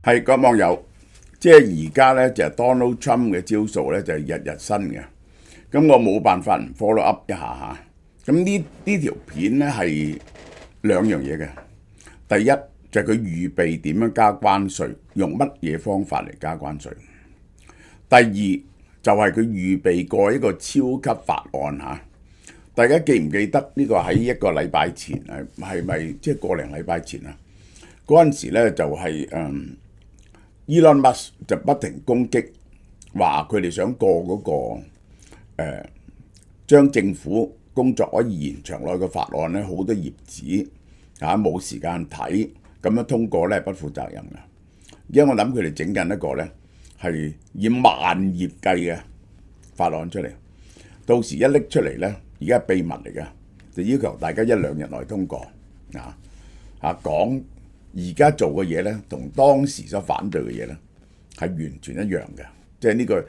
係各位網友，即係而家咧就係 Donald Trump 嘅招數咧就係日日新嘅，咁我冇辦法唔 follow up 一下嚇。咁呢條片咧係兩樣嘢嘅，第一就係佢預備點樣加關稅，用乜嘢方法嚟加關稅；第二就係佢預備過一個超級法案嚇。大家記唔記得呢個喺一個禮拜前係咪即係個零禮拜前啊？嗰陣時咧就係Elon Musk 就不停攻擊，話佢哋想過嗰個將政府工作可以延長落去嘅法案咧，好多頁紙冇時間睇，咁樣通過咧係不負責任嘅。因為我諗佢哋整緊一個咧係以萬頁計嘅法案出嚟，到時一拎出嚟咧，而家係秘密嚟嘅，就要求大家一兩日內通過講。而家做嘅嘢咧，同當時所反對嘅嘢咧，係完全一樣嘅。即係呢個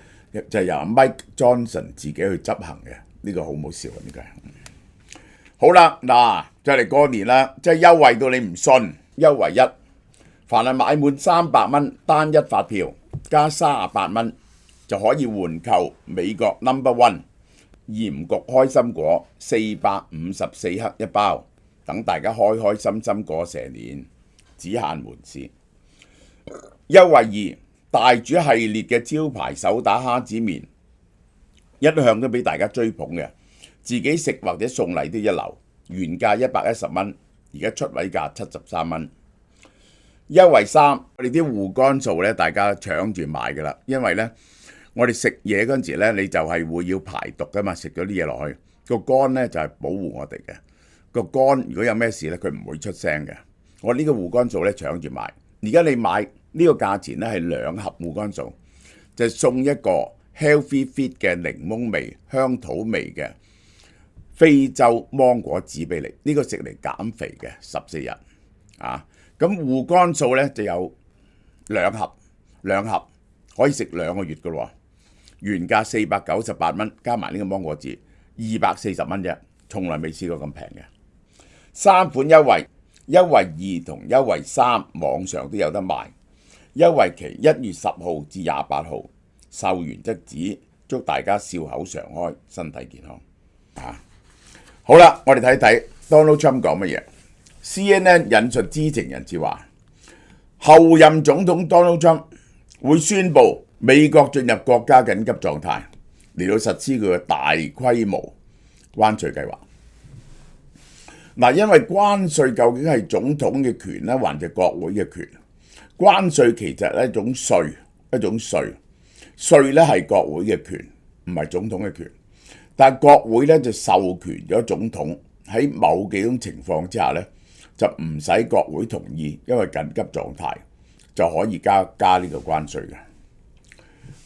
就係由 Mike Johnson 自己去執行嘅，呢個好唔好笑啊？呢個好啦，嗱就嚟過年啦，即係優惠到你唔信。優惠一，凡係買滿300蚊單一發票加38蚊，就可以換購美國 No.1 鹽焗開心果454克一包，等大家開開心心過蛇年。只限門市。優惠二，大煮系列嘅招牌手打蝦子麵，一向都俾大家追捧嘅，自己食或者送禮都一流，原價110蚊，而家出位價73蚊。優惠三，我哋啲護肝素咧，大家搶住買㗎啦，因為咧我哋食嘢嗰陣時咧，你就係會要排毒㗎嘛，食咗啲嘢落去，個肝咧就係保護我哋嘅，個肝如果有咩事咧，佢唔會出聲嘅。我呢個護肝素咧搶住買，而家你買呢個價錢咧係2盒護肝素，就送一個 Healthy Fit 嘅檸檬味、香土味嘅非洲芒果籽俾你。呢個食嚟減肥嘅14日啊！咁護肝素咧就有2盒可以食2個月嘅喎，原價498蚊，加埋呢個芒果籽240蚊啫，從來未試過咁平嘅。3款優惠。優惠2同優惠3網上都有得賣，優惠期1月10號至28號，售完即止。祝大家笑口常開，身體健康。好啦，我哋睇睇 Donald Trump 講乜嘢。CNN 引述知情人士話，後任總統 Donald Trump 會宣布美國進入國家緊急狀態，嚟到實施佢嘅大規模關稅計劃。嗱，因為關稅究竟係總統嘅權咧，還是國會嘅權？關稅其實係一種稅，稅咧係國會嘅權，唔係總統嘅權。但係國會咧就授權咗總統喺某幾種情況之下咧，就唔使國會同意，因為緊急狀態就可以加呢個關稅嘅。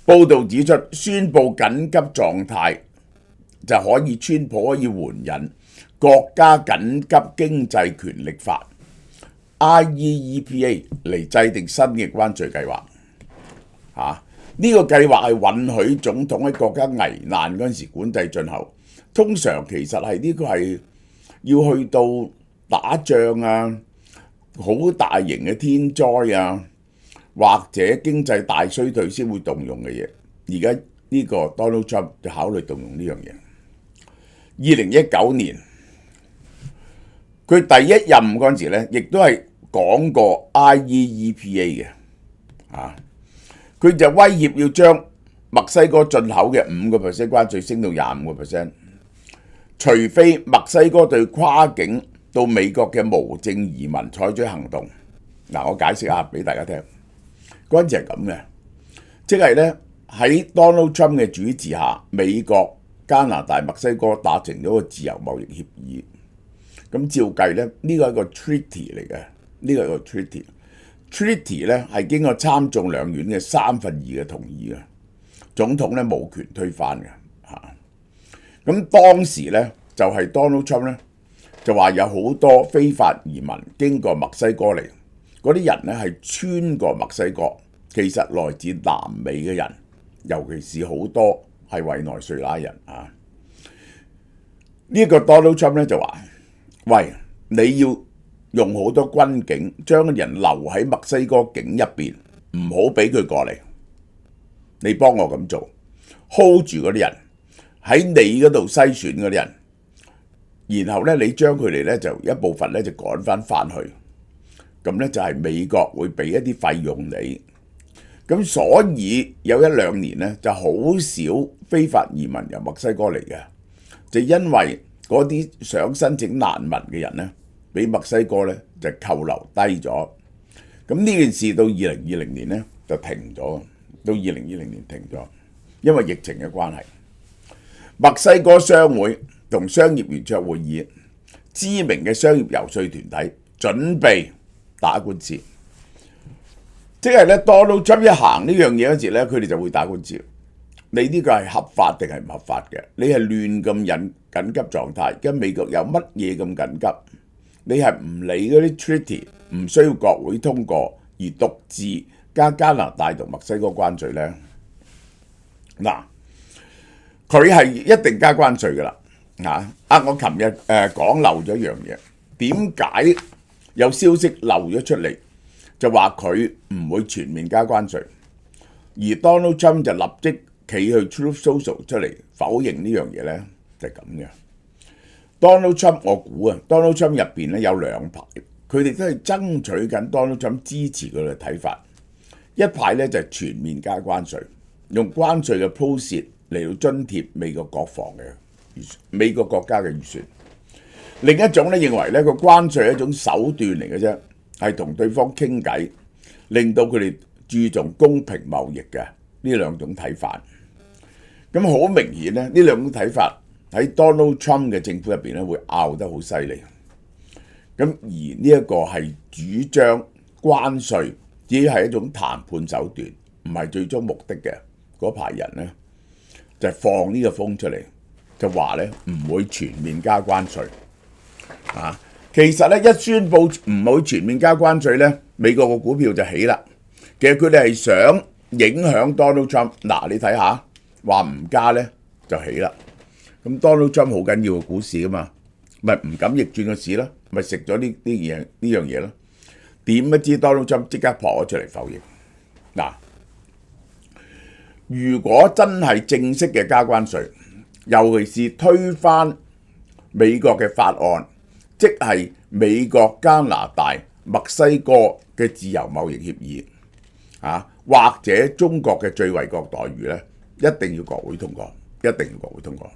報導指出，宣布緊急狀態就川普可以援引國家緊急經濟權力法 IEEPA 嚟制定新嘅關稅計劃。呢個計劃係允許總統喺國家危難嗰陣時管制進口。通常其實係呢個係要去到打仗啊、好大型嘅天災啊，或者經濟大衰退先會動用嘅嘢。而家呢個 Donald Trump 就考慮動用呢樣嘢。2019年。佢第一任嗰陣時咧，亦都係講過 IEEPA 嘅，佢就威脅要將墨西哥進口嘅5% 關稅升到25%，除非墨西哥對跨境到美國嘅無證移民採取行動。我解釋下俾大家聽，嗰陣時係咁嘅，即係咧喺 Donald Trump 嘅主持下，美國、加拿大、墨西哥達成咗個自由貿易協議。咁照計咧，呢個係一個 treaty 嚟嘅，呢個係個 treaty 咧係經過參眾兩院嘅2/3嘅同意嘅，總統咧冇權推翻嘅嚇。咁當時咧就係 Donald Trump 咧就話有好多非法移民經過墨西哥嚟，嗰啲人咧係穿過墨西哥，其實來自南美嘅人，尤其是好多係委內瑞拉人啊。呢個 Donald Trump 咧就話，喂，你要用好多軍警將人留喺墨西哥境入邊，唔好俾佢過嚟，你幫我咁做 ，hold 住嗰啲人喺你嗰度篩選嗰啲人，然後咧你將佢哋咧就一部分咧就趕翻去，咁咧就係美國會俾一啲費用你，咁所以有1、2年咧就好少非法移民由墨西哥嚟嘅，就因為嗰啲想申請難民嘅人咧，俾墨西哥咧就扣留低咗。咁呢件事到2020年咧就停咗，到2020年停咗，因為疫情嘅關係。墨西哥商會同商業圓桌會議，知名嘅商業遊說團體準備打官司，即係咧 Donald Trump 一行呢樣嘢嗰時咧，佢哋就會打官司。你呢個係合法定係唔合法嘅？你係亂咁引緊急狀態，跟美國有乜嘢咁緊急？你係唔理嗰啲 treaty， 唔需要國會通過而獨自加加拿大同墨西哥關稅呢？嗱，佢係一定加關稅噶啦。我琴日講漏咗一樣嘢，點解有消息漏咗出嚟，就話佢唔會全面加關稅，而 Donald Trump 就立即企去 Truth Social 出嚟否認呢樣嘢呢？就係咁嘅。Donald Trump 我估啊 ，Donald Trump 入邊咧有兩派，佢哋都係爭取緊 Donald Trump 支持佢嘅睇法。一派咧就係全面加關稅，用關稅嘅 proceeds 嚟到津貼美國國防嘅預算，美國國家嘅預算。另一種咧認為咧個關稅係一種手段嚟嘅啫，係同對方傾偈，令到佢哋注重公平貿易嘅呢兩種睇法。咁好明顯咧，呢兩種睇法喺 Donald Trump 嘅政府入邊咧會拗得好犀利。咁而呢一個係主張關稅只係一種談判手段，唔係最終目的嘅嗰排人咧，就係放呢個風出嚟，就話咧唔會全面加關稅。其實咧一宣布唔會全面加關稅咧，美國個股票就起啦。其實佢哋係想影響 Donald Trump。你睇下話唔加咧就起啦。咁 Donald Trump 好緊要嘅股市噶嘛，咪唔敢逆轉個市咯，咪食咗呢樣嘢咯。點不知 Donald Trump 即刻撲咗出嚟否認。如果真係正式嘅加關稅，尤其是推翻美國嘅法案，即係美國、加拿大、墨西哥嘅自由貿易協議，或者中國嘅最惠國待遇咧，一定要國會通過，一定要國會通過。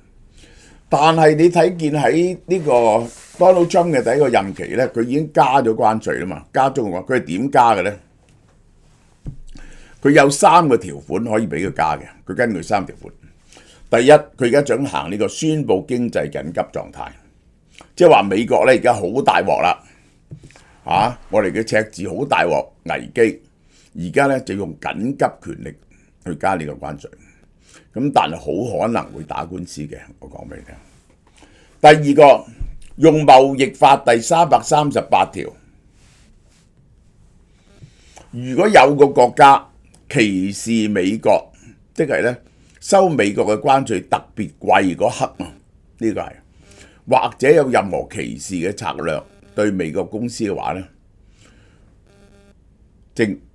但係你睇見喺呢個 Donald Trump 嘅第一個任期咧，佢已經加咗關稅啦嘛，加咗嘅話，佢係點加嘅咧？佢有3個條款可以俾佢加嘅，佢根據3條款。第一，佢而家想行呢個宣布經濟緊急狀態，即係話美國咧而家好大鑊啦，我哋嘅赤字好大鑊危機，而家咧就用緊急權力去加呢個關稅。咁但係好可能會打官司嘅，我講俾你聽。第二個，用貿易法第338條，如果有個國家歧視美國，即係咧收美國嘅關稅特別貴嗰刻啊，呢個係或者有任何歧視嘅策略對美國公司嘅話咧，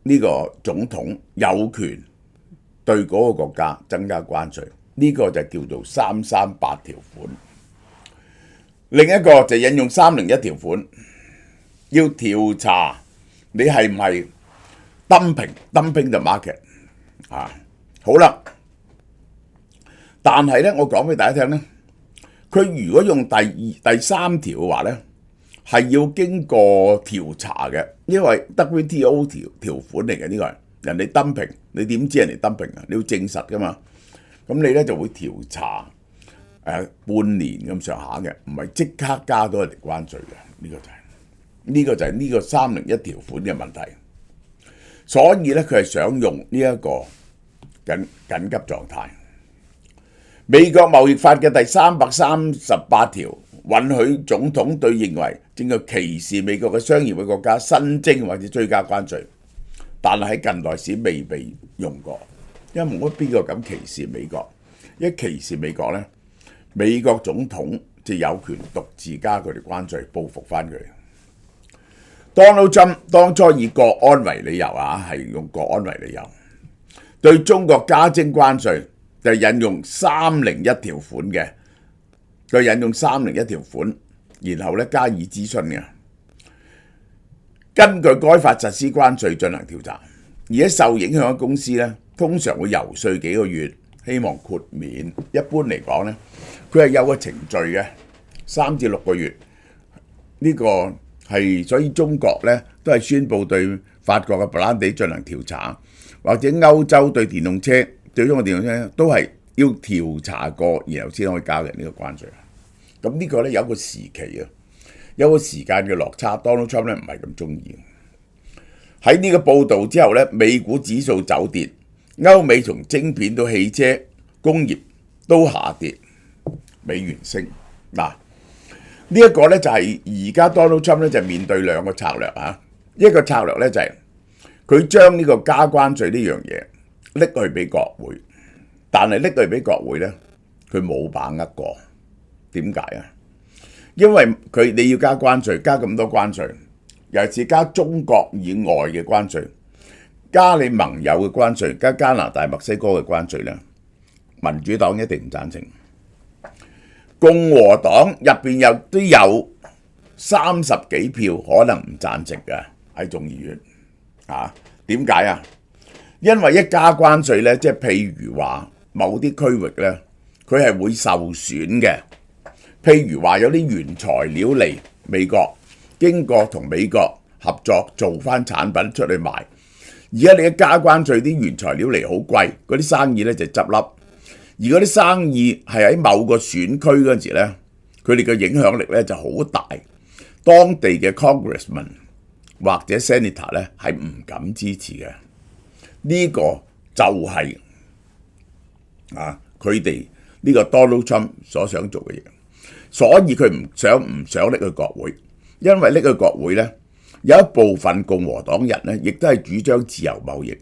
呢個總統有權對嗰個國家增加關稅，呢個就叫做338條款。另一個就引用301條款，要調查你係唔係 dumping the market 好啦。但係咧，我講俾大家聽咧，佢如果用第3條嘅話咧，係要經過調查嘅，因為 WTO 條款嚟嘅，呢個係人哋 dumping， 你點知人哋 dumping 啊？你要證實噶嘛。咁你咧就會調查半年咁上下嘅，唔係即刻加到人哋關稅嘅。呢個就係呢個301條款嘅問題。所以咧，佢係想用呢一個緊急狀態。美國貿易法嘅第338條允許總統對認為正在歧視美國嘅商業嘅國家新增或者追加關稅，但係喺近代史未被用過，因為冇乜邊個敢歧視美國。一歧視美國咧，美國總統就有權獨自加佢哋關稅，報復翻佢。Donald Trump 當初以國安為理由係用國安為理由，對中國加徵關稅就引用301條款嘅，佢引用301條款，然後加以諮詢嘅。根據該法實施關稅進行調查，而且受影響嘅公司通常會游說幾個月，希望豁免。一般嚟講呢，佢係有個程序嘅，3至6個月。呢個係所以中國都係宣布對法國嘅布蘭地進行調查，或者歐洲對電動車、對中國電動車都係要調查過，然後先可以交嘅呢個關稅。咁呢個有一個時期有個時間嘅落差 ，Donald Trump 唔係咁中意。喺呢個報導之後美股指數走跌，歐美從晶片到汽車工業都下跌，美元升。嗱，呢一個就係而家 Donald Trump 就面對兩個策略一個策略就係佢將呢個加關稅呢樣嘢拎去俾國會，但係拎去俾國會佢冇把握過。點解啊？因為你要加關稅，加咁多關稅，尤其是加中國以外嘅關稅，加你盟友嘅關稅，加加拿大、墨西哥嘅關稅民主黨一定唔贊成。共和黨入邊都有30幾票可能唔贊成嘅喺眾議院點解啊？因為一加關稅即係譬如話某啲區域佢係會受損嘅。譬如話有啲原材料嚟美國，經過同美國合作做翻產品出去賣。而家你一加關稅，啲原材料嚟好貴，嗰啲生意就執笠。而嗰啲生意係喺某個選區嗰陣時佢哋嘅影響力就好大。當地嘅 Congressman 或者 Senator 係唔敢支持嘅。呢個就係佢哋呢個 Donald Trump 所想做嘅嘢。所以佢唔想拎去國會，因為拎去國會有一部分共和黨人亦都係主張自由貿易。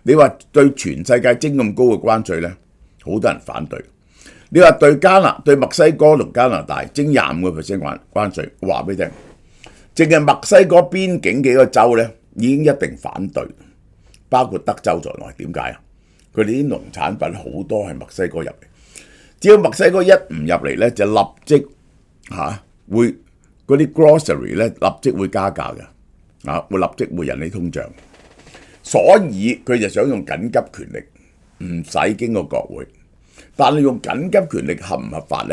你話對全世界徵咁高嘅關稅好多人反對。你話對墨西哥同加拿大徵25% 關稅，話俾你聽，淨係墨西哥邊境幾個州已經一定反對，包括德州在內。點解啊？佢哋啲農產品好多係墨西哥入嚟。只要墨西哥一唔入嚟就立即會嗰啲 grocery 立即會加價嘅，會立即會引起通脹。所以佢就想用緊急權力，唔使經過國會。但係用緊急權力合唔合法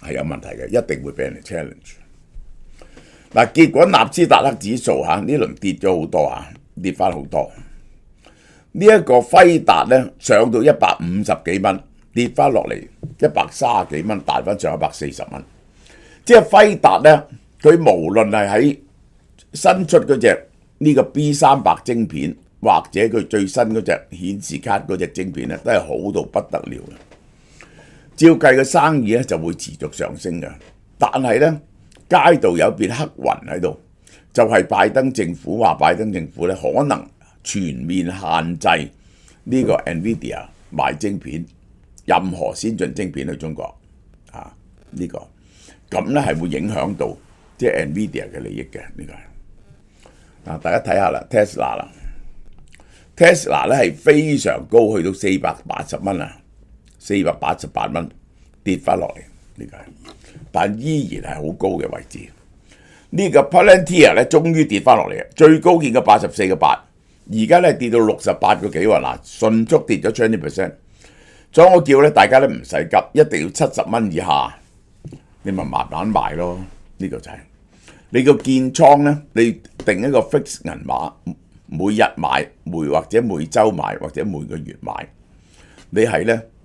係有問題嘅，一定會俾人哋 challenge。結果納斯達克指數呢輪跌咗好多跌翻好多。呢一個輝達上到150幾蚊。跌翻落嚟130幾蚊，彈翻上140蚊。即係輝達佢無論係喺新出嗰隻呢個 B300 晶片，或者佢最新嗰隻顯示卡嗰隻晶片都係好到不得了嘅。照計嘅生意就會持續上升嘅。但係街道有片黑雲喺度，就係拜登政府話，拜登政府可能全面限制呢個 NVIDIA 賣晶片。任何先進晶片去中國呢個咁係會影響到即係 NVIDIA 嘅利益嘅。呢個係大家睇下啦 ，Tesla 係非常高，去到480蚊488蚊跌翻落嚟呢個係，但依然係好高嘅位置。呢個 Palantir 終於跌翻落嚟，最高見過84個8，而家跌到68個幾喎，迅速跌咗 20%。所以我叫大家都唔使急，一定要70蚊以下，你咪慢慢買咯。呢個就係你個建倉你定一個 fix 銀碼，每日買，或者每週買，或者每個月買。你係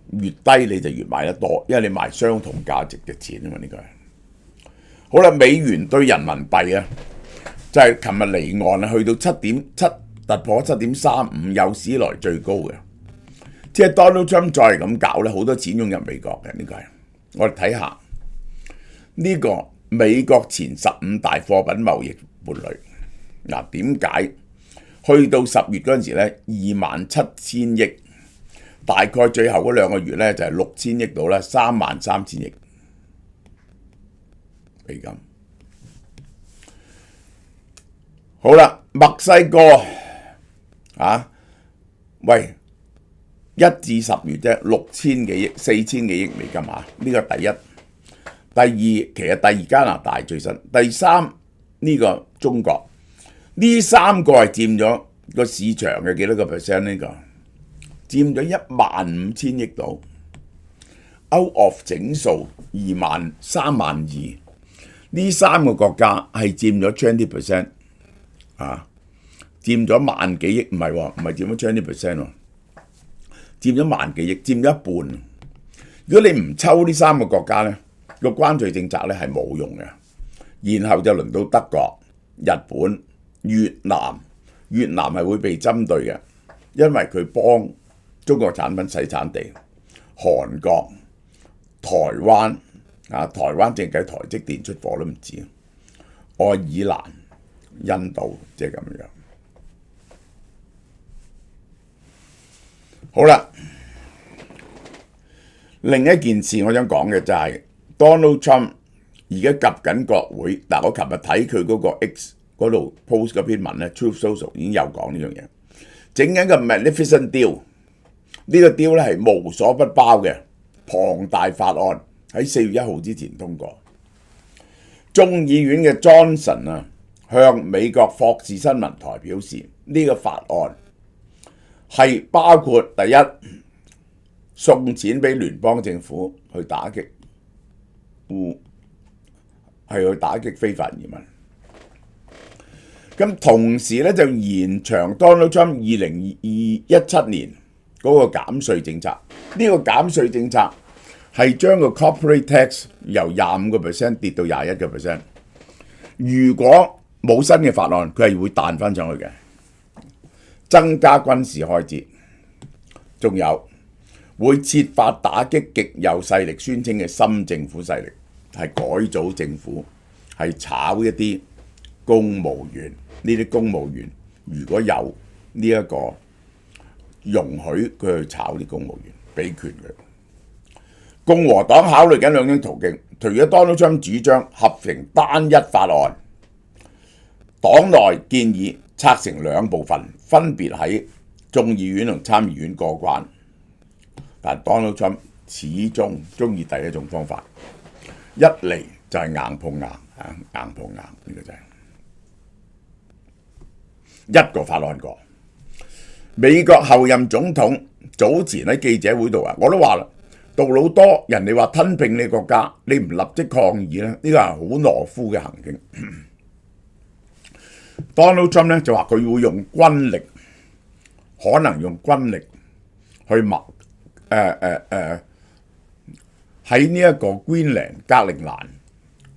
越低你就越買得多，因為你賣相同價值嘅錢啊嘛。呢個係好啦，美元對人民幣就係琴日離岸去到7.7，突破7.35，有史來最高嘅。即係 Donald Trump 再咁搞好多錢湧入美國嘅。呢個係我哋睇下呢個美國前15大貨品貿易伴侶。點解去到10月嗰陣時27000億，大概最後嗰2個月就係6000億到33000億美金。好啦，墨西哥啊，喂，1至10月啫，6000幾億、4000幾億美金啊，呢個第一。第二，其實第二加拿大最新，第三呢個中國，呢3個係佔咗個市場嘅幾多個 percent 呢個？佔咗15000億度 ，out of 整數32000，呢3個國家係佔咗 20% 啊，佔咗萬幾億，唔係佔咗 20% 喎，佔咗萬幾億，佔咗一半。如果你唔抽呢3個國家咧，個關稅政策咧係冇用嘅，然後就輪到德國、日本、越南，越南係會被針對嘅，因為佢幫中國產品洗產地。韓國、台灣啊，台灣淨計台積電出貨都唔止，愛爾蘭、印度即係咁樣。好啦，另一件事我想講嘅就係Donald Trump 而家及緊國會，但我琴日睇佢嗰個 X 嗰度 post 嗰篇文咧 ，Truth Social 已經有講呢樣嘢，整緊個 Magnificent Deal， 呢個 deal 咧係無所不包嘅龐大法案，喺4月1號之前通過。眾議院嘅 Johnson 啊，向美國霍士新聞台表示，呢個法案係包括第一送錢俾聯邦政府去打擊。係去打擊非法移民，咁同時咧就延長 Donald Trump 2017年嗰個減稅政策。呢個減稅政策係將個 corporate tax 由25% 跌到21%。如果冇新嘅法案，佢係會彈翻上去嘅，增加軍事開支，仲有會設法打擊極右勢力宣稱嘅新政府勢力。係改組政府，係炒一啲公務員。呢啲公務員如果有呢一個容許佢去炒啲公務員，俾權佢。共和黨考慮緊2種途徑，除咗 Donald Trump 主張合成單一法案，黨內建議拆成2部分，分別喺眾議院同參議院過關。但 Donald Trump 始終中意第一種方法。一嚟就係硬碰硬，硬碰硬呢個就係一個法案過。美國後任總統早前喺記者會度我都話啦，杜魯多人哋話吞併你國家，你唔立即抗議咧，呢個係好懦夫嘅行徑。Donald Trump 咧就話佢會用軍力，可能用軍力去喺呢一個 Greenland 格陵蘭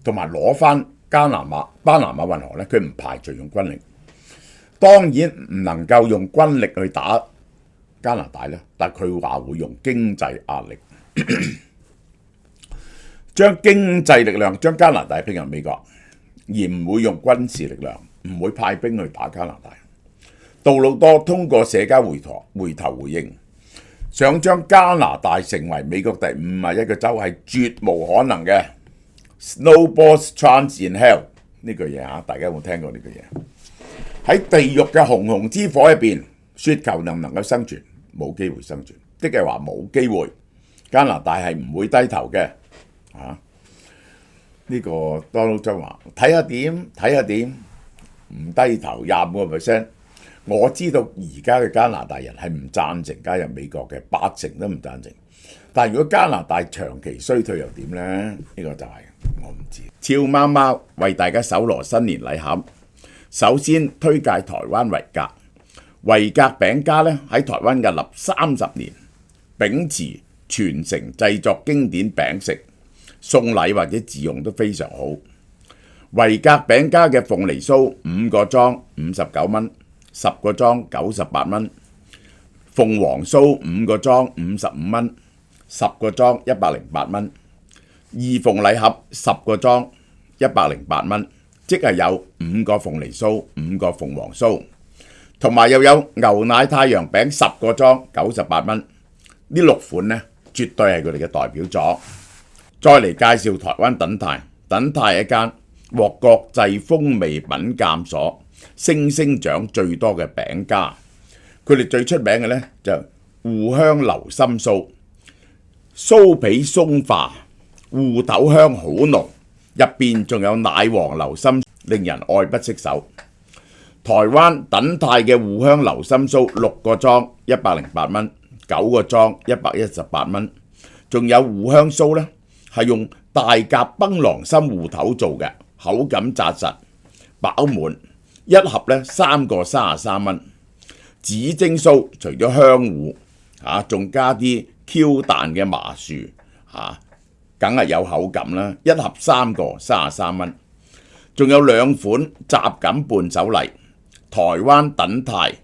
同埋攞翻巴拿馬運河咧，佢唔排除用軍力。當然唔能夠用軍力去打加拿大咧，但佢話會用經濟壓力，將經濟力量將加拿大拼入美國，而唔會用軍事力量，唔會派兵去打加拿大。杜魯多通過社交回頭回應。想將加拿大成為美國第51個州係絕無可能嘅。Snowball's chance in hell 呢句嘢大家有冇聽過呢句嘢？喺地獄嘅熊熊之火入邊，雪球能唔能夠生存？冇機會生存，即係話冇機會。加拿大係唔會低頭嘅。呢個 Donald Trump 話睇下點，唔低頭25%。我知道而家嘅加拿大人係唔贊成加入美國嘅，80%都唔贊成。但如果加拿大長期衰退又點呢？呢個就係我唔知。超貓貓為大家搜羅新年禮盒，首先推介台灣維格。維格餅家咧喺台灣屹立30年，秉持傳承製作經典餅食，送禮或者自用都非常好。維格餅家嘅鳳梨酥5個裝59蚊。10個裝98蚊，鳳凰酥5個裝55蚊，10個裝108蚊，二鳳禮盒10個裝108蚊，即係有5個鳳梨酥、5個鳳凰酥，同埋又有牛奶太陽餅10個裝98蚊。呢6款呢，絕對係佢哋嘅代表作。再嚟介紹台灣等泰，等泰係一間獲國際風味品鑑所星星獎最多嘅餅家。佢哋最出名嘅呢，就芋香流心酥，酥皮鬆化，芋頭香好濃，入邊仲有奶黃流心，令人愛不釋手。台灣等泰嘅芋香流心酥6個裝108蚊，9個裝118蚊。仲有芋香酥呢，係用大甲檳榔心芋頭做嘅，口感紮實飽滿，一盒呢3個33蚊。紫晶酥除咗香芋仲加啲 Q 彈嘅麻薯梗係有口感啦，一盒3個33蚊。仲有2款雜錦伴手禮，台灣等泰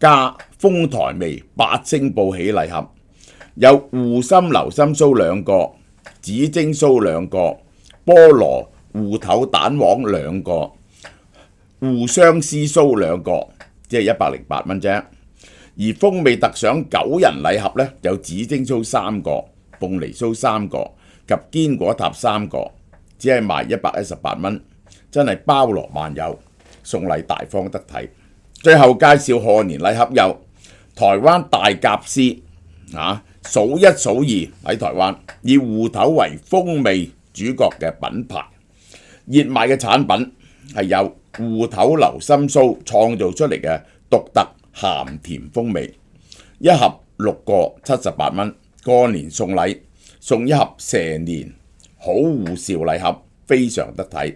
加豐台味8星報喜禮盒，有芋心流心酥2個，紫晶酥2個，菠蘿芋頭蛋黃2個，芋香絲酥2個，即係108蚊啫。而風味特賞9人禮盒呢，有紫晶酥3個，鳳梨酥3個及堅果塔3個，只係賣118蚊，真係包羅萬有，送禮大方得體。最後介紹賀年禮盒有台灣大甲絲數一數二喺台灣，以芋頭為風味主角嘅品牌，熱賣嘅產品係有芋頭流心酥創造出嚟嘅獨特鹹甜風味，一盒6個78蚊。過年送禮送一盒蛇年好芋兆禮盒，非常得體。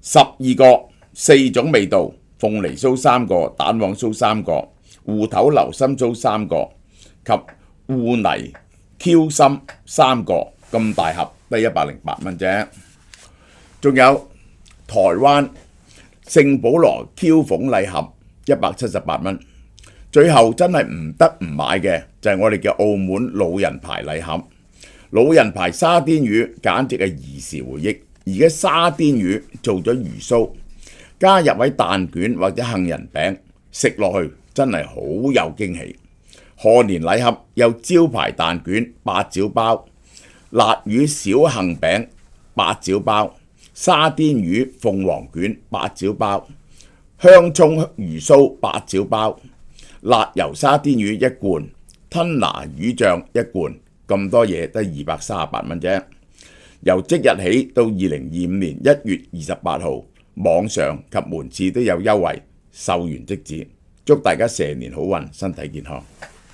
12個4種味道，鳳梨酥3個，蛋黃酥3個，芋頭流心酥3個及芋泥 Q 心3個，咁大盒得108蚊啫。仲有台灣聖保羅 Q 鳳禮盒178蚊。最後真係唔得唔買嘅就係我哋嘅澳門老人牌禮盒，老人牌沙甸魚簡直係兒時回憶。而家沙甸魚做咗魚酥，加入喺蛋卷或者杏仁餅，食落去真係好有驚喜。賀年禮盒有招牌蛋卷八爪包、辣魚小杏餅八爪包、沙甸魚鳳凰卷八爪包、香葱魚酥八爪包、辣油沙甸魚1罐、吞拿魚醬1罐，咁多嘢得238蚊啫。由即日起到2025年1月28號，網上及門市都有優惠，售完即止。祝大家蛇年好運，身體健康。